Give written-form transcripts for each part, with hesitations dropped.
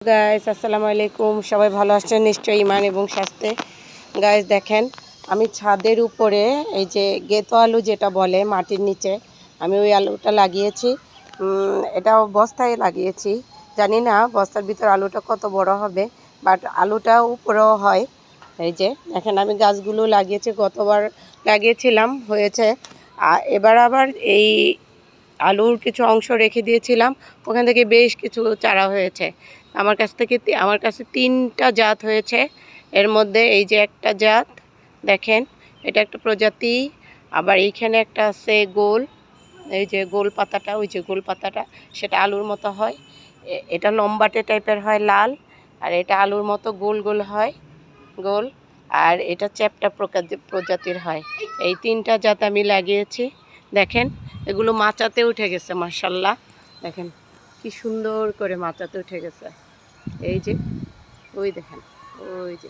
Guys আসসালামু আলাইকুম, সবাই ভালো আছেন নিশ্চয়ই ইমান এবং স্বাস্থ্যে। গাইস দেখেন, আমি ছাদের উপরে এই যে গেতো আলু যেটা বলে মাটির নিচে, আমি ওই আলুটা লাগিয়েছি। এটা বস্তায় লাগিয়েছি, জানি না বস্তার ভিতর আলুটা কত বড় হবে, বাট আলুটা উপরেও হয়। এই যে দেখেন, আমি গাছগুলো লাগিয়েছি, গতবার লাগিয়েছিলাম হয়েছে, এবার আবার এই আলুর কিছু অংশ রেখে দিয়েছিলাম, ওখান থেকে বেশ কিছু চারা হয়েছে। আমার কাছে 3টা জাত হয়েছে। এর মধ্যে এই যে একটা জাত দেখেন, এটা একটা প্রজাতি। আবার এইখানে একটা আছে গোল, এই যে গোল পাতাটা, ওই যে গোল পাতাটা, সেটা আলুর মতো হয়। এটা লম্বাটে টাইপের হয়, লাল। আর এটা আলুর মতো গোল গোল হয়, গোল। আর এটা চ্যাপ্টা প্রজাতির হয়। এই 3টা জাত আমি লাগিয়েছি। দেখেন, এগুলো মাচাতে উঠে গেছে, মাশাল্লাহ। দেখেন কি সুন্দর করে মাচাতে উঠে গেছে। এই যে ওই দেখেন, ওই যে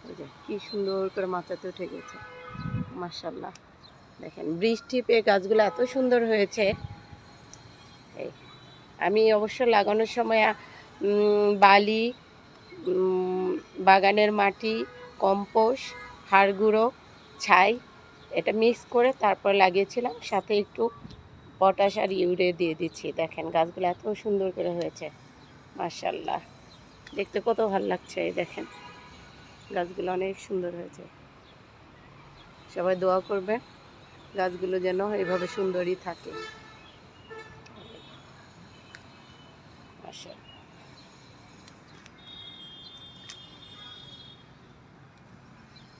ওই যে কি সুন্দর করে মাচাতে উঠে গেছে, মাশাল্লাহ। দেখেন, বৃষ্টি পেয়ে গাছগুলো এত সুন্দর হয়েছে। এই আমি অবশ্য লাগানোর সময় বালি, বাগানের মাটি, কম্পোস্ট, হাড় গুঁড়ো, ছাই, এটা মিক্স করে তারপর লাগিয়েছিলাম, সাথে একটু পটাশ আর ইউরিয়া দিয়ে দিচ্ছি। দেখেন গাছগুলো এত সুন্দর করে হয়েছে, মাশাল্লাহ। দেখতে কত ভালো লাগছে। এই দেখেন, গাছগুলো অনেক সুন্দর হয়েছে। সবাই দোয়া করবেন গাছগুলো যেন এইভাবে সুন্দরই থাকে, মাশাল্লাহ।